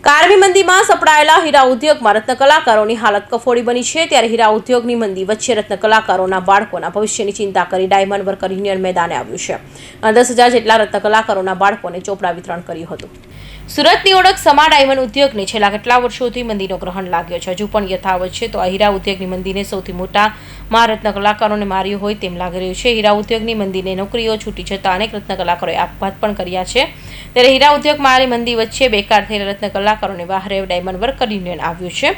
કારમી મંદીમાં સપડાયેલા હીરા ઉદ્યોગમાં રત્ન કલાકારોની હાલત કફોડી બની છે। ત્યારે હીરા ઉદ્યોગની મંદી વચ્ચે રત્ન કલાકારોના બાળકોના ભવિષ્યની ચિંતા કરી ડાયમંડ વર્કર યુનિયન મેદાને આવ્યું છે। 10,000 જેટલા રત્ન કલાકારોના બાળકોને ચોપડા વિતરણ કર્યું હતું। સુરતની ઓળખ સમા ડાયમંડ ઉદ્યોગને છેલ્લા કેટલા વર્ષોથી મંદીનો ગ્રહણ લાગ્યો છે। હજુ પણ યથાવત છે તો આ હીરા ઉદ્યોગની મંદીને સૌથી મોટા રત્ન કલાકારોને માર્યો હોય તેમ લાગી રહ્યું છે। હીરા ઉદ્યોગની મંદીને નોકરીઓ છૂટી જતા અનેક રત્ન કલાકારોએ આપઘાત પણ કર્યા છે। ત્યારે હીરા ઉદ્યોગમાં આવેલી મંદી વચ્ચે બેકાર થયેલા રત્ન કલાકારોને બહારે ડાયમંડ વર્કર યુનિયન આવ્યું છે।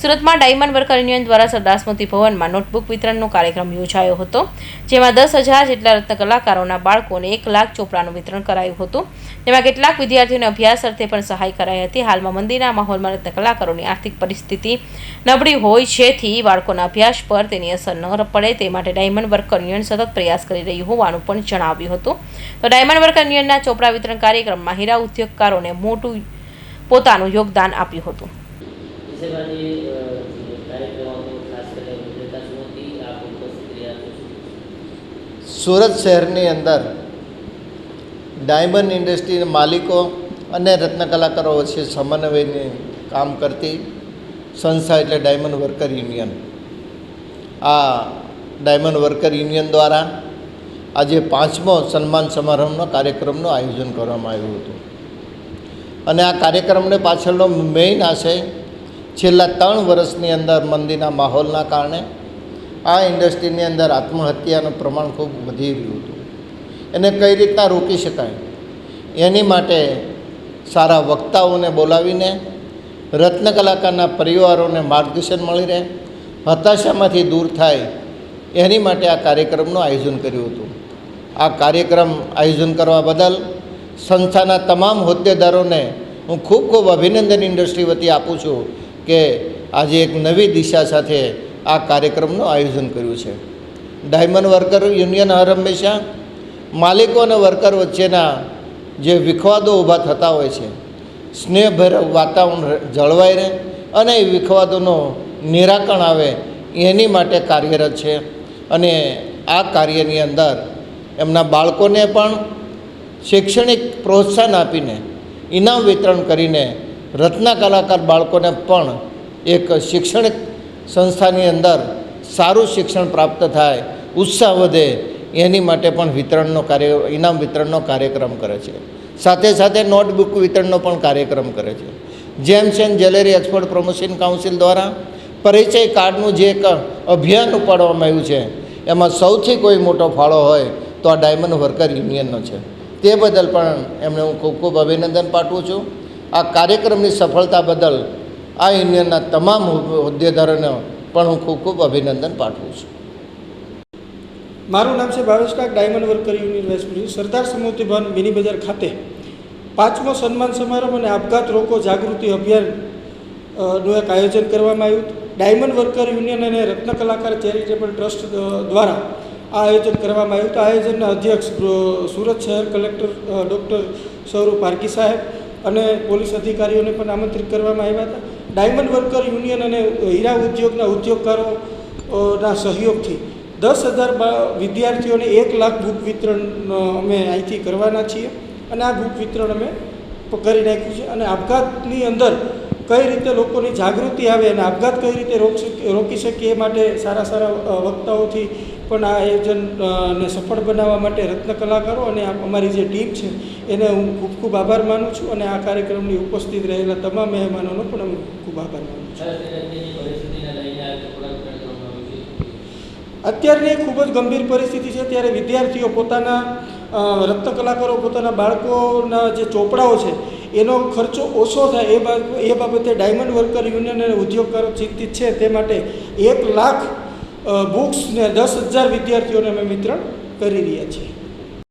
સુરતમાં ડાયમંડ વર્કર યુનિયન દ્વારા સરદાર સ્મૃતિ ભવનમાં નોટબુક વિતરણનો કાર્યક્રમ યોજાયો હતો, જેમાં 10,000 જેટલા રત્ન કલાકારોના બાળકોને 1 લાખ ચોપડાનું વિતરણ કરાયું હતું, જેમાં કેટલાક વિદ્યાર્થીઓને અભ્યાસ અર્થે પણ સહાય કરાઈ હતી। હાલમાં મંદીના માહોલમાં રત્ન કલાકારોની આર્થિક પરિસ્થિતિ નબળી હોય જેથી બાળકોના અભ્યાસ પર તેની અસર ન પડે તે માટે ડાયમંડ વર્કર યુનિયન સતત પ્રયાસ કરી રહ્યું હોવાનું પણ જણાવ્યું હતું। તો ડાયમંડ વર્કર યુનિયનના ચોપડા વિતરણ કાર્યક્રમમાં હીરા ઉદ્યોગકારોને મોટું પોતાનું યોગદાન આપ્યું હતું। સુરત શહેરની અંદર ડાયમંડ ઇન્ડસ્ટ્રીના માલિકો અને રત્ન કલાકારો વચ્ચે સમન્વયને કામ કરતી સંસ્થા એટલે ડાયમંડ વર્કર યુનિયન। આ ડાયમંડ વર્કર યુનિયન દ્વારા આજે 5મો સન્માન સમારંભનો કાર્યક્રમનું આયોજન કરવામાં આવ્યું હતું અને આ કાર્યક્રમને પાછળનો મેઇન આશય છેલ્લા 3 વર્ષની અંદર મંદીના માહોલના કારણે આ ઇન્ડસ્ટ્રીની અંદર આત્મહત્યાનું પ્રમાણ ખૂબ વધી રહ્યું હતું। એને કઈ રીતના રોકી શકાય એની માટે સારા વક્તાઓને બોલાવીને રત્ન કલાકારના પરિવારોને માર્ગદર્શન મળી રહે, હતાશામાંથી દૂર થાય એની માટે આ કાર્યક્રમનું આયોજન કર્યું હતું। આ કાર્યક્રમ આયોજન કરવા બદલ સંસ્થાના તમામ હોદ્દેદારોને હું ખૂબ અભિનંદન ઇન્ડસ્ટ્રી વતી આપું છું કે આજે એક નવી દિશા સાથે આ કાર્યક્રમનું આયોજન કર્યું છે। ડાયમંડ વર્કર યુનિયન હર હંમેશા માલિકો અને વર્કર વચ્ચેના જે વિખવાદો ઊભા થતા હોય છે, સ્નેહભર વાતાવરણ જળવાઈ રહે અને એ વિખવાદોનું નિરાકરણ આવે એની માટે કાર્યરત છે અને આ કાર્યની અંદર એમના બાળકોને પણ શૈક્ષણિક પ્રોત્સાહન આપીને ઇનામ વિતરણ કરીને રત્ન કલાકાર બાળકોને પણ એક શૈક્ષણિક સંસ્થાની અંદર સારું શિક્ષણ પ્રાપ્ત થાય, ઉત્સાહ વધે એની માટે પણ ઇનામ વિતરણનો કાર્યક્રમ કરે છે। સાથે સાથે નોટબુક વિતરણનો પણ કાર્યક્રમ કરે છે। Gems and jewellery export promotion council દ્વારા પરિચય કાર્ડનું જે એક અભિયાન ઉપાડવામાં આવ્યું છે એમાં સૌથી કોઈ મોટો ફાળો હોય તો આ ડાયમંડ વર્કર યુનિયનનો છે। તે બદલ પણ એમને હું ખૂબ અભિનંદન પાઠવું છું। આ કાર્યક્રમની સફળતા બદલ આ યુનિયનના તમામ હોદ્દેદારોને પણ હું ખૂબ અભિનંદન પાઠવું છું। મારું નામ છે Bhavesh Kak, diamond worker union vice president. Sardar Smriti Bhavan mini બજાર ખાતે 5મો સન્માન સમારંભ અને આપઘાત રોકો જાગૃતિ અભિયાનનું એક આયોજન કરવામાં આવ્યું હતું। ડાયમંડ વર્કર યુનિયન અને રત્ન કલાકાર ચેરિટેબલ ટ્રસ્ટ દ્વારા આ આયોજન કરવામાં આવ્યું હતું। આયોજનના અધ્યક્ષ સુરત શહેર કલેક્ટર ડૉક્ટર સૌરભ પારકી સાહેબ અને પોલીસ અધિકારીઓને પણ આમંત્રિત કરવામાં આવ્યા હતા। ડાયમંડ વર્કર યુનિયન અને હીરા ઉદ્યોગના ઉદ્યોગકારોના સહયોગથી 10,000 વિદ્યાર્થીઓને 1 લાખ બુક વિતરણ અમે અહીંથી કરવાના છીએ અને આ બુક વિતરણ અમે કરી નાખ્યું છે। અને આપઘાતની અંદર કઈ રીતે લોકોની જાગૃતિ આવે અને આપઘાત કઈ રીતે રોકી શકીએ એ માટે સારા વક્તાઓથી પણ આ આયોજનને સફળ બનાવવા માટે રત્ન કલાકારો અને અમારી જે ટીમ છે એને હું ખૂબ આભાર માનું છું અને આ કાર્યક્રમની ઉપસ્થિત રહેલા તમામ મહેમાનોનો પણ હું ખૂબ આભાર માનું છું। અત્યારની ખૂબ જ ગંભીર પરિસ્થિતિ છે, ત્યારે વિદ્યાર્થીઓ પોતાના રત્ન કલાકારો પોતાના બાળકોના જે ચોપડાઓ છે એનો ખર્ચો ઓછો થાય એ બાબતે ડાયમંડ વર્કર યુનિયન અને ઉદ્યોગકારો ચિંતિત છે। તે માટે 1 લાખ બુક્સને 10,000 વિદ્યાર્થીઓને અમે વિતરણ કરી રહ્યા છીએ।